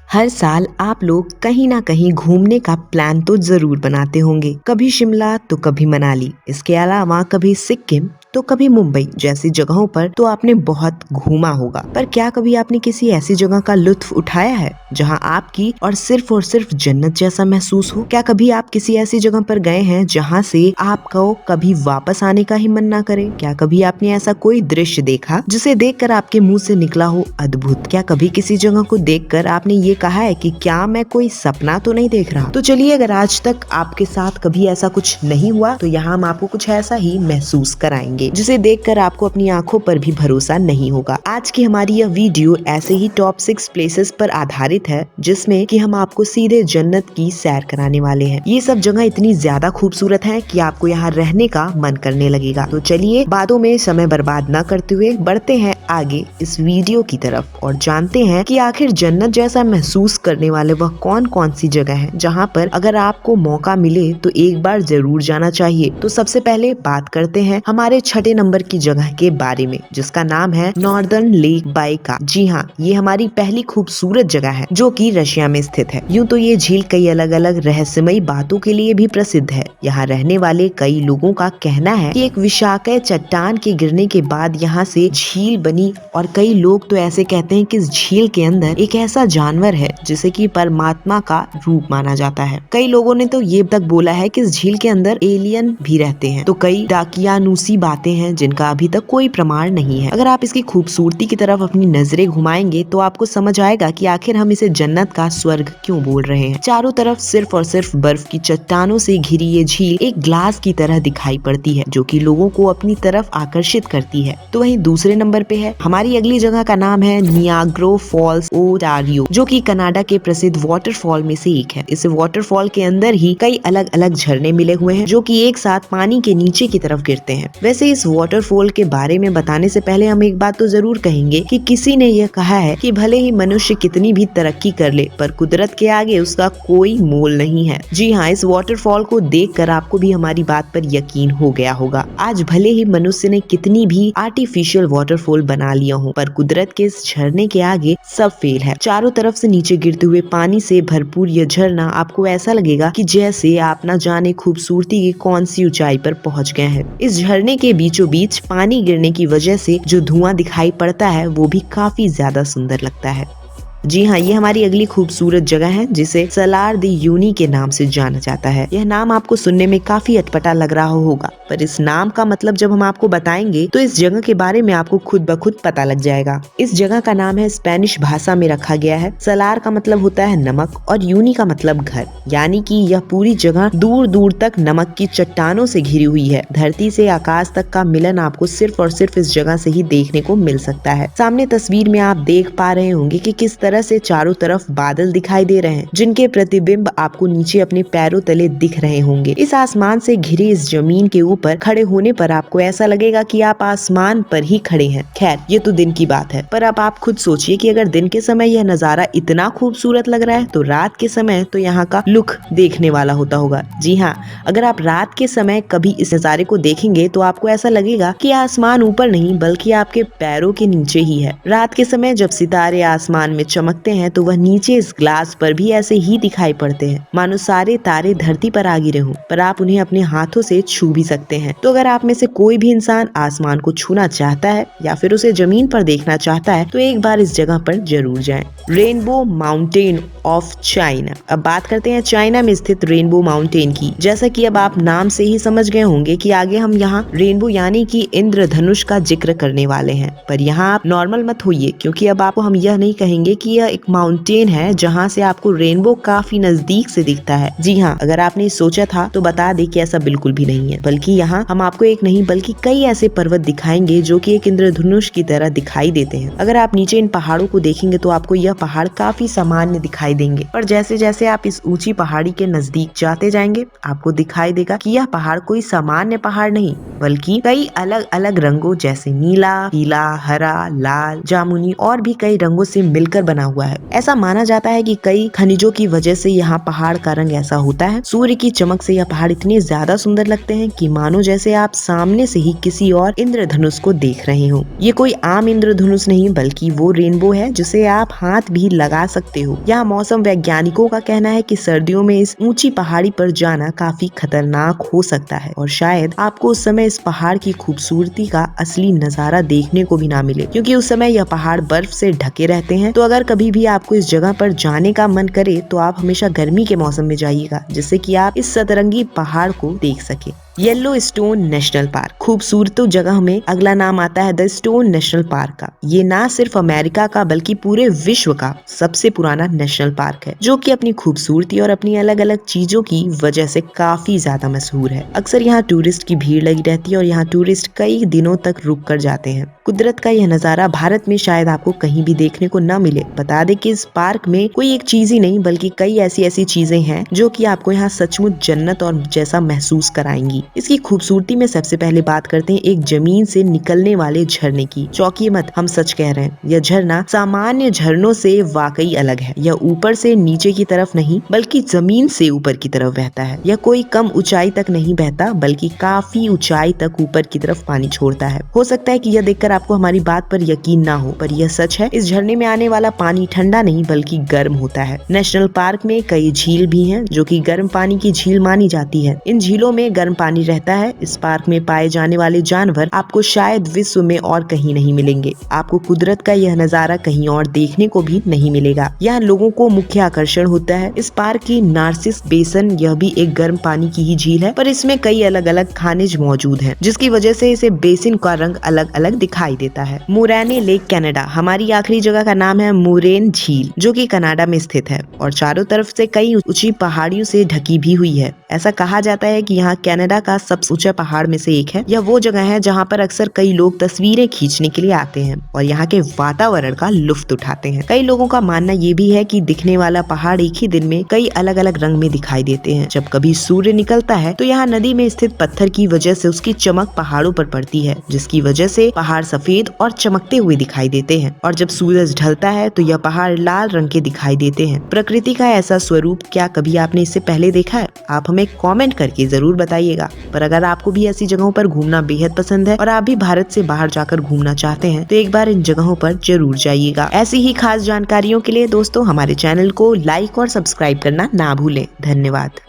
हर साल आप लोग कहीं ना कहीं घूमने का प्लान तो जरूर बनाते होंगे। कभी शिमला तो कभी मनाली, इसके अलावा कभी सिक्किम तो कभी मुंबई जैसी जगहों पर तो आपने बहुत घूमा होगा। पर क्या कभी आपने किसी ऐसी जगह का लुत्फ उठाया है जहां आपकी और सिर्फ जन्नत जैसा महसूस हो? क्या कभी आप किसी ऐसी जगह पर गए हैं जहां से आपको कभी वापस आने का ही मन ना करे? क्या कभी आपने ऐसा कोई दृश्य देखा जिसे देखकर आपके मुंह से निकला हो अद्भुत? क्या कभी किसी जगह को देखकर आपने ये कहा है कि क्या मैं कोई सपना तो नहीं देख रहा? तो चलिए, अगर आज तक आपके साथ कभी ऐसा कुछ नहीं हुआ तो यहाँ हम आपको कुछ ऐसा ही महसूस कराएंगे जिसे देखकर आपको अपनी आंखों पर भी भरोसा नहीं होगा। आज की हमारी यह वीडियो ऐसे ही टॉप 6 प्लेसेस पर आधारित है जिसमें कि हम आपको सीधे जन्नत की सैर कराने वाले हैं। ये सब जगह इतनी ज्यादा खूबसूरत है कि आपको यहाँ रहने का मन करने लगेगा। तो चलिए, बातों में समय बर्बाद न करते हुए बढ़ते हैं आगे इस वीडियो की तरफ और जानते हैं कि आखिर जन्नत जैसा महसूस करने वाले वह कौन कौन सी जगह है जहाँ पर अगर आपको मौका मिले तो एक बार जरूर जाना चाहिए। तो सबसे पहले बात करते हैं हमारे 6 नंबर की जगह के बारे में, जिसका नाम है नॉर्दर्न लेक बाइका। जी हाँ, ये हमारी पहली खूबसूरत जगह है जो कि रशिया में स्थित है। यूँ तो ये झील कई अलग अलग रहस्यमयी बातों के लिए भी प्रसिद्ध है। यहाँ रहने वाले कई लोगों का कहना है कि एक विशाल चट्टान के गिरने के बाद यहाँ से झील बनी और कई लोग तो ऐसे कहते हैं कि इस झील के अंदर एक ऐसा जानवर है जिसे कि परमात्मा का रूप माना जाता है। कई लोगों ने तो ये तक बोला है कि इस झील के अंदर एलियन भी रहते हैं। तो कई डाकियानूसी बातें हैं जिनका अभी तक कोई प्रमाण नहीं है। अगर आप इसकी खूबसूरती की तरफ अपनी नजरें घुमाएंगे तो आपको समझ आएगा कि आखिर हम इसे जन्नत का स्वर्ग क्यों बोल रहे हैं। चारों तरफ सिर्फ और सिर्फ बर्फ की चट्टानों से घिरी ये झील एक ग्लास की तरह दिखाई पड़ती है जो कि लोगों को अपनी तरफ आकर्षित करती है। तो वहीं दूसरे नंबर पे है हमारी अगली जगह का नाम है नियाग्रा फॉल्स ओंटारियो, जो कि कनाडा के प्रसिद्ध वाटरफॉल में से एक है। इस वाटरफॉल के अंदर ही कई अलग अलग झरने मिले हुए हैं जो कि एक साथ पानी के नीचे की तरफ गिरते हैं। वैसे इस वाटरफॉल के बारे में बताने से पहले हम एक बात तो जरूर कहेंगे कि किसी ने यह कहा है कि भले ही मनुष्य कितनी भी तरक्की कर ले पर कुदरत के आगे उसका कोई मोल नहीं है। जी हाँ, इस वाटरफॉल को देखकर आपको भी हमारी बात पर यकीन हो गया होगा। आज भले ही मनुष्य ने कितनी भी आर्टिफिशियल वाटरफॉल बना लिया हो पर कुदरत के इस झरने के आगे सब फेल है। चारों तरफ से नीचे गिरते हुए पानी से भरपूर यह झरना आपको ऐसा लगेगा कि जैसे आप न जाने खूबसूरती की कौन सी ऊंचाई पर पहुंच गए हैं। इस झरने के बीचों बीच पानी गिरने की वजह से जो धुआं दिखाई पड़ता है वो भी काफी ज्यादा सुंदर लगता है। जी हाँ, ये हमारी अगली खूबसूरत जगह है जिसे सलार दी यूनी के नाम से जाना जाता है। यह नाम आपको सुनने में काफी अटपटा लग रहा होगा पर इस नाम का मतलब जब हम आपको बताएंगे तो इस जगह के बारे में आपको खुद ब खुद पता लग जाएगा। इस जगह का नाम है स्पेनिश भाषा में रखा गया है। सलार का मतलब होता है नमक और यूनी का मतलब घर, यानी कि यह पूरी जगह दूर दूर तक नमक की चट्टानों से घिरी हुई है। धरती से आकाश तक का मिलन आपको सिर्फ और सिर्फ इस जगह से ही देखने को मिल सकता है। सामने तस्वीर में आप देख पा रहे होंगे कि किस तरह से चारों तरफ बादल दिखाई दे रहे हैं जिनके प्रतिबिंब आपको नीचे अपने पैरों तले दिख रहे होंगे। इस आसमान से घिरे इस जमीन के ऊपर खड़े होने पर आपको ऐसा लगेगा कि आप आसमान पर ही खड़े हैं। खैर, ये तो दिन की बात है, पर अब आप खुद सोचिए कि अगर दिन के समय यह नजारा इतना खूबसूरत लग रहा है तो रात के समय तो यहाँ का लुक देखने वाला होता होगा। जी हाँ, अगर आप रात के समय कभी इस नजारे को देखेंगे तो आपको ऐसा लगेगा कि आसमान ऊपर नहीं बल्कि आपके पैरों के नीचे ही है। रात के समय जब सितारे आसमान में चमकते हैं तो वह नीचे इस ग्लास पर भी ऐसे ही दिखाई पड़ते हैं, मानो सारे तारे धरती पर आ गिरे हों, पर आप उन्हें अपने हाथों से छू भी सकते हैं। तो अगर आप में से कोई भी इंसान आसमान को छूना चाहता है या फिर उसे जमीन पर देखना चाहता है तो एक बार इस जगह पर जरूर जाएं। Rainbow mountain of China. अब बात करते हैं चाइना में स्थित रेनबो माउंटेन की। जैसा कि अब आप नाम से ही समझ गए होंगे कि आगे हम यहाँ रेनबो यानी कि इंद्रधनुष का जिक्र करने वाले हैं। पर यहाँ आप नॉर्मल मत होइए, क्योंकि अब आपको हम यह नहीं कहेंगे कि यह एक माउंटेन है जहाँ से आपको रेनबो काफी नजदीक से दिखता है। जी हाँ, अगर आपने सोचा था तो बता दे कि ऐसा बिल्कुल भी नहीं है, बल्कि यहाँ हम आपको एक नहीं बल्कि कई ऐसे पर्वत दिखाएंगे जो कि एक इंद्रधनुष की तरह दिखाई देते हैं। अगर आप नीचे इन पहाड़ों को देखेंगे तो आपको यह पहाड़ काफी सामान्य दिखाई देंगे, पर जैसे जैसे आप इस ऊंची पहाड़ी के नजदीक जाते जाएंगे आपको दिखाई देगा कि यह पहाड़ कोई सामान्य पहाड़ नहीं बल्कि कई अलग अलग रंगों जैसे नीला, पीला, हरा, लाल, जामुनी और भी कई रंगों से मिलकर बना हुआ है। ऐसा माना जाता है कि कई खनिजों की वजह से यहाँ पहाड़ का रंग ऐसा होता है। सूर्य की चमक से यह पहाड़ इतने ज्यादा सुंदर लगते हैं कि मानो जैसे आप सामने से ही किसी और इंद्रधनुष को देख रहे हो। ये कोई आम इंद्रधनुष नहीं बल्कि वो रेनबो है जिसे आप हाथ भी लगा सकते हो। यहाँ मौसम वैज्ञानिकों का कहना है कि सर्दियों में इस ऊंची पहाड़ी पर जाना काफी खतरनाक हो सकता है और शायद आपको उस समय इस पहाड़ की खूबसूरती का असली नजारा देखने को भी ना मिले, क्योंकि उस समय यह पहाड़ बर्फ से ढके रहते हैं। तो अगर कभी भी आपको इस जगह पर जाने का मन करे तो आप हमेशा गर्मी के मौसम में जाइएगा, जिससे कि आप इस सतरंगी पहाड़ को देख सके। येलोस्टोन नेशनल पार्क खूबसूरत जगह में अगला नाम आता है द स्टोन नेशनल पार्क का। ये ना सिर्फ अमेरिका का बल्कि पूरे विश्व का सबसे पुराना नेशनल पार्क है, जो कि अपनी खूबसूरती और अपनी अलग अलग चीजों की वजह से काफी ज्यादा मशहूर है। अक्सर यहाँ टूरिस्ट की भीड़ लगी रहती है और यहाँ टूरिस्ट कई दिनों तक रुक कर जाते हैं। कुदरत का यह नजारा भारत में शायद आपको कहीं भी देखने को न मिले। बता दें कि इस पार्क में कोई एक चीज ही नहीं बल्कि कई ऐसी चीजें हैं जो कि आपको यहाँ सचमुच जन्नत और जैसा महसूस कराएंगी। इसकी खूबसूरती में सबसे पहले बात करते हैं एक जमीन से निकलने वाले झरने की। चौंकिए मत, हम सच कह रहे हैं, यह झरना सामान्य झरनों से वाकई अलग है। यह ऊपर से नीचे की तरफ नहीं बल्कि जमीन से ऊपर की तरफ बहता है। यह कोई कम ऊंचाई तक नहीं बहता बल्कि काफी ऊंचाई तक ऊपर की तरफ पानी छोड़ता है। हो सकता है कि यह देखकर आपको हमारी बात पर यकीन ना हो, पर यह सच है। इस झरने में आने वाला पानी ठंडा नहीं बल्कि गर्म होता है। नेशनल पार्क में कई झील भी हैं जो कि गर्म पानी की झील मानी जाती है। इन झीलों में गर्म पानी रहता है। इस पार्क में पाए जाने वाले जानवर आपको शायद विश्व में और कहीं नहीं मिलेंगे। आपको कुदरत का यह नजारा कहीं और देखने को भी नहीं मिलेगा। यहाँ लोगों को मुख्य आकर्षण होता है इस पार्क की नार्सिस बेसन। यह भी एक गर्म पानी की ही झील है, पर इसमें कई अलग अलग खनिज मौजूद हैं, जिसकी वजह से इसे बेसिन का रंग अलग अलग दिखाई देता है। मोरेने लेक कनाडा, हमारी आखिरी जगह का नाम है मोरेन झील, जो कि कनाडा में स्थित है और चारों तरफ से कई ऊंची पहाड़ियों से ढकी भी हुई है। ऐसा कहा जाता है कि यहाँ कनाडा का सबसे ऊंचा पहाड़ में से एक है। यह वो जगह है जहाँ पर अक्सर कई लोग तस्वीरें खींचने के लिए आते हैं और यहाँ के वातावरण का लुत्फ उठाते हैं। कई लोगों का मानना ये भी है कि दिखने वाला पहाड़ एक ही दिन में कई अलग अलग रंग में दिखाई देते हैं। जब कभी सूर्य निकलता है तो यहाँ नदी में स्थित पत्थर की वजह से उसकी चमक पहाड़ों पर पड़ती है, जिसकी वजह से पहाड़ सफेद और चमकते हुए दिखाई देते हैं। और जब सूरज ढलता है तो यह पहाड़ लाल रंग के दिखाई देते हैं। प्रकृति का ऐसा स्वरूप क्या कभी आपने इससे पहले देखा है? आप हमें कमेंट करके जरूर बताइएगा। पर अगर आपको भी ऐसी जगहों पर घूमना बेहद पसंद है और आप भी भारत से बाहर जाकर घूमना चाहते हैं तो एक बार इन जगहों पर जरूर जाइएगा। ऐसी ही खास जानकारियों के लिए दोस्तों हमारे चैनल को लाइक और सब्सक्राइब करना ना भूलें। धन्यवाद।